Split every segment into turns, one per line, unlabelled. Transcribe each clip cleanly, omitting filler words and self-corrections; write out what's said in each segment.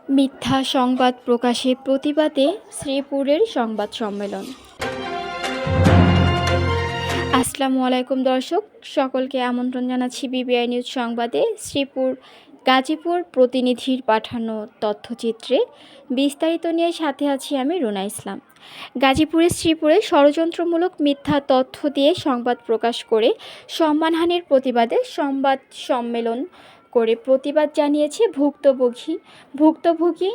মিথ্যা সংবাদ প্রকাশের প্রতিবাদে শ্রীপুরের সংবাদ সম্মেলন। আসসালামু আলাইকুম দর্শক, সকলকে আমন্ত্রণ জানাচ্ছি বিবিআই নিউজ সংবাদে। শ্রীপুর গাজীপুর প্রতিনিধির পাঠানো তথ্যচিত্রে বিস্তারিত নিয়ে সাথে আছি আমি রুনা ইসলাম। গাজীপুরের শ্রীপুরে ষড়যন্ত্রমূলক মিথ্যা তথ্য দিয়ে সংবাদ প্রকাশ করে সম্মানহানির প্রতিবাদে সংবাদ সম্মেলন করে প্রতিবাদ জানিয়েছে ভুক্তভোগী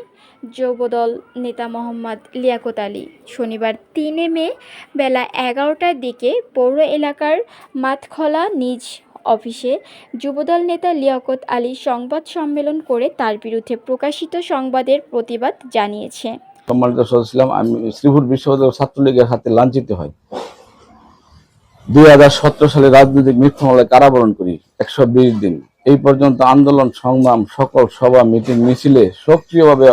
যুবদল নেতা মোহাম্মদ লিয়াকত আলী। শনিবার ৩ মে বেলা ১১টার দিকে পৌর এলাকার মাতখলা নিজ অফিসে যুবদল নেতা লিয়াকত আলী সংবাদ সম্মেলন করে তার বিরুদ্ধে প্রকাশিত সংবাদের প্রতিবাদ জানিয়েছে।
সম্মানিত সদস্য, আমি শ্রীপুর বিশ্ববিদ্যালয় ছাত্রলীগের হাতে লাঞ্ছিত হই। 2017 সালে রাজনৈতিক মিথ্যা মামলায় কারাবরণ করি 120 দিন। এই পর্যন্ত আন্দোলন সংগ্রাম সকল সভা মিটিং মিছিলে সক্রিয়ভাবে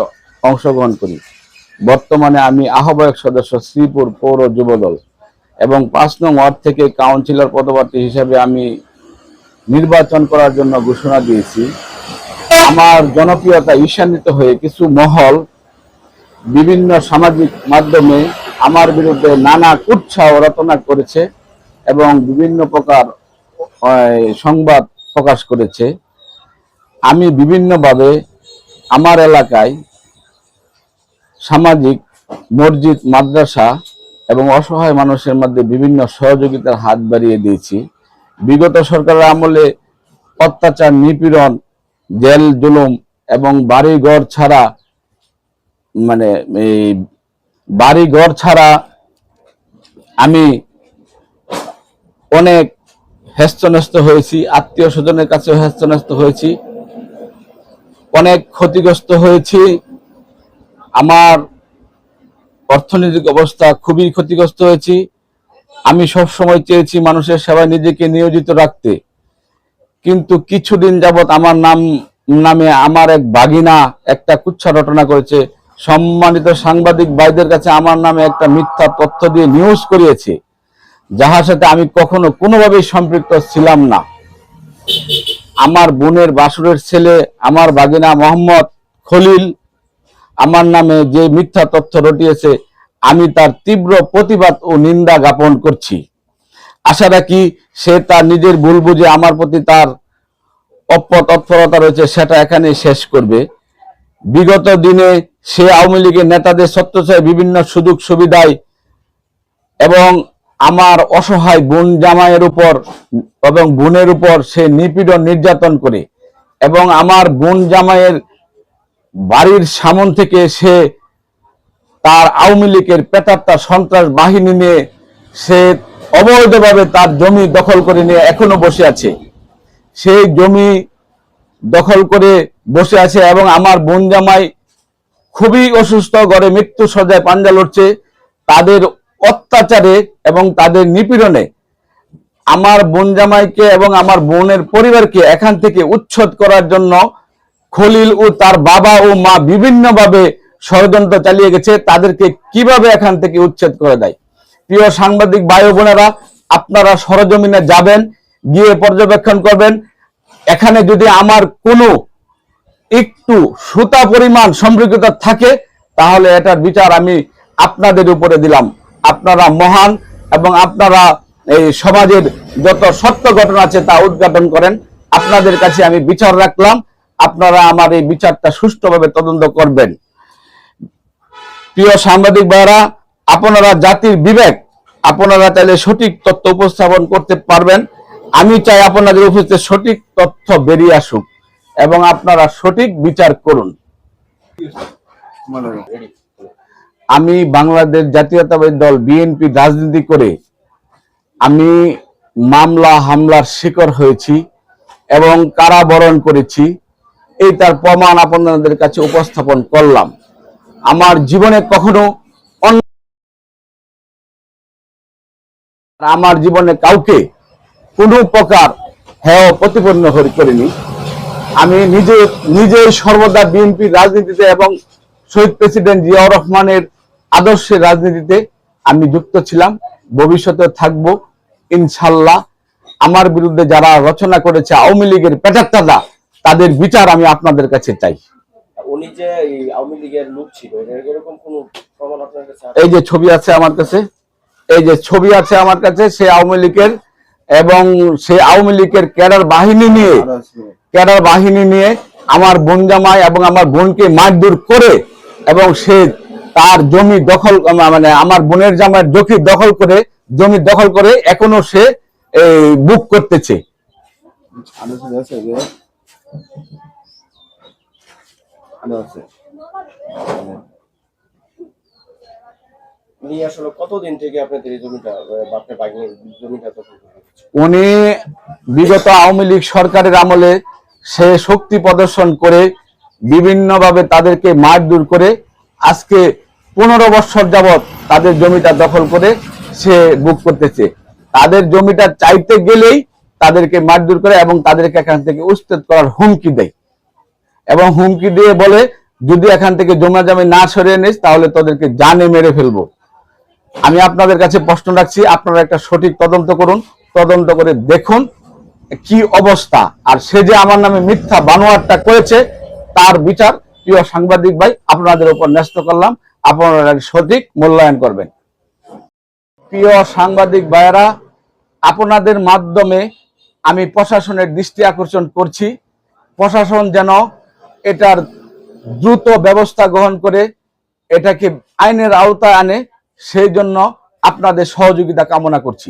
অংশগ্রহণ করি। বর্তমানে আমি আহ্বায়ক সদস্য শ্রীপুর পৌর যুবদল এবং 5 নং ওয়ার্ড থেকে কাউন্সিলর পদপ্রার্থী হিসেবে আমি নির্বাচন করার জন্য ঘোষণা দিয়েছি। আমার জনপ্রিয়তা ঈর্ষান্বিত হয়ে কিছু মহল বিভিন্ন সামাজিক মাধ্যমে আমার বিরুদ্ধে নানা কুৎসা রটনা করেছে এবং বিভিন্ন প্রকার সংবাদ প্রকাশ করেছে। আমি বিভিন্নভাবে আমার এলাকায় সামাজিক মসজিদ, মাদ্রাসা এবং অসহায় মানুষের মধ্যে বিভিন্ন সহযোগিতার হাত বাড়িয়ে দিয়েছি। বিগত সরকারের আমলে অত্যাচার, নিপীড়ন, জেল জুলুম এবং বাড়িঘর ছাড়া আমি অনেক হেস্তনেস্ত হয়েছি, আত্মীয় স্বজনের কাছে হেস্তনেস্ত হয়েছি, অনেক ক্ষতিগ্রস্ত হয়েছি। আমার অর্থনৈতিক অবস্থা খুবই ক্ষতিগ্রস্ত হয়েছি। আমি সব সময় চেয়েছি মানুষের সেবায় নিজেকে নিয়োজিত রাখতে, কিন্তু কিছুদিন যাবৎ আমার নামে আমার এক ভাগিনা একটা কুৎসা রটনা করেছে। সম্মানিত সাংবাদিক ভাইদের কাছে আমার নামে একটা মিথ্যা তথ্য দিয়ে নিউজ করিয়েছে, যাহার সাথে আমি কখনো কোনোভাবেই সম্পৃক্ত ছিলাম না। আমার বোনের বাসুরের ছেলে আমার ভাগিনা মোহাম্মদ খলিল আমার নামে যে মিথ্যা তথ্য রটিয়েছে, আমি তার তীব্র প্রতিবাদ ও নিন্দা জ্ঞাপন করছি। আশা রাখি সে তার নিজের ভুল বুঝে আমার প্রতি তার অপতৎপরতা রয়েছে সেটা এখানে শেষ করবে। বিগত দিনে সে আওয়ামী লীগের নেতাদের ছত্রছায়ায় বিভিন্ন সুযোগ সুবিধায় এবং আমার অসহায় বোন জামাইয়ের উপর এবং বোনের উপর সে নিপীড়ন নির্যাতন করে এবং আমার বোন জামাইয়ের বাড়ির সামন থেকে সে তার আওয়ামী লীগের প্রেতাত্মা সন্ত্রাস বাহিনী নিয়ে সে অবৈধভাবে তার জমি দখল করে নিয়ে এখনো বসে আছে। সেই জমি দখল করে বসে আছে এবং আমার বোন জামাই খুবই অসুস্থ, ঘরে মৃত্যু সজ্জায় পাঞ্জা লড়ছে। তাদের অত্যাচারে এবং তাদের নিপীড়নে আমার বোন জামাইকে এবং আমার বোনের পরিবারকে এখান থেকে উচ্ছেদ করার জন্য খলিল ও তার বাবা ও মা বিভিন্নভাবে ষড়যন্ত্র চালিয়ে গেছে। তাদেরকে কিভাবে এখান থেকে উচ্ছেদ করে দেয়। প্রিয় সাংবাদিক ভাই বোনেরা, আপনারা সরজমিনে যাবেন, গিয়ে পর্যবেক্ষণ করবেন। এখানে যদি আমার কোনো একটু সুতা পরিমাণ সম্পৃক্ততা থাকে তাহলে এটার বিচার আমি আপনাদের উপরে দিলাম। আপনারা মহান এবং আপনারা এই সমাজের যত সত্য ঘটনা আছে তা উদ্ঘাটন করেন। আপনাদের কাছে আমি বিচার রাখলাম, আপনারা আমার এই বিচারটা সুষ্ঠুভাবে তদন্ত করবেন। প্রিয় সাংবাদিক ভাইরা, আপনারা জাতির বিবেক, আপনারা চাইলে সঠিক তথ্য উপস্থাপন করতে পারবেন। আমি চাই আপনাদের উপস্থিত সঠিক তথ্য বেরিয়ে আসুক এবং আপনারা সঠিক বিচার করুন। আমি বাংলাদেশ জাতীয়তাবাদী দল বিএনপি রাজনীতি করে আমি মামলা হামলার শিকার হয়েছি এবং কারাবরণ করেছি। এই তার প্রমাণ আপনাদের কাছে উপস্থাপন করলাম। আমার জীবনে কখনো আমার জীবনে কাউকে কোনো প্রকার হেয় প্রতিপন্ন করিনি। আমি নিজে সর্বদা বিএনপির রাজনীতিতে এবং শহীদ প্রেসিডেন্ট জিয়াউর রহমানের আদর্শের রাজনীতিতে আমি যুক্ত ছিলাম, ভবিষ্যতে থাকবো ইনশাল্লাহ। আমার বিরুদ্ধে যারা রচনা করেছে আওয়ামী লীগের পেটাত্তাদা, তাদের বিচার আমি আপনাদের কাছে চাই।
উনি যে এই আওয়ামী লীগের লোক ছিল, এরকম কোনো প্রমাণ আপনার কাছে আছে?
এই যে ছবি আছে আমার কাছে, এই যে ছবি আছে আমার কাছে, সে আওয়ামী লীগের, এবং সে আওয়ামী লীগের ক্যাডার বাহিনী নিয়ে আমার বোন জামাই এবং আমার বোনকে মারধর করে, এবং সে তার জমি দখল, মানে আমার বোনের জামাইয়ের জমি দখল করে এখনো সে এই বুক করতেছে।
উনি আসলে কতদিন থেকে আপনাদের এই জমিটা, বাপের বাগিয়ে জমিটা দখল করে রেখেছে?
উনি বিগত আওয়ামী লীগ সরকারের আমলে সে শক্তি প্রদর্শন করে বিভিন্নভাবে তাদেরকে মারধর করে আজকে 15 বছর যাবত তাদের জমিটা দখল করে সে বুক করতেছে। তাদের জমিটা চাইতে গেলেই তাদেরকে মারধর করে এবং তাদেরকে এখান থেকে উচ্ছেদ করার হুমকি দেয়, এবং হুমকি দিয়ে বলে যদি এখান থেকে জমি না সরিয়ে নিস তাহলে তোদেরকে জানে মেরে ফেলবো। আমি আপনাদের কাছে প্রশ্ন রাখছি, আপনারা একটা সঠিক তদন্ত করুন, তদন্ত করে দেখুন কি অবস্থা। আর সে যে আমার নামে মিথ্যা বানোয়ারটা করেছে তার বিচার প্রিয় সাংবাদিক ভাই আপনাদের উপর ন্যস্ত করলাম, আপনারা সঠিক মূল্যায়ন করবেন। প্রিয় সাংবাদিক ভাইয়েরা, আপনাদের মাধ্যমে আমি প্রশাসনের দৃষ্টি আকর্ষণ করছি, প্রশাসন যেন এটার দ্রুত ব্যবস্থা গ্রহণ করে এটাকে আইনের আওতায় আনে, সেই জন্য আপনাদের সহযোগিতা কামনা করছি।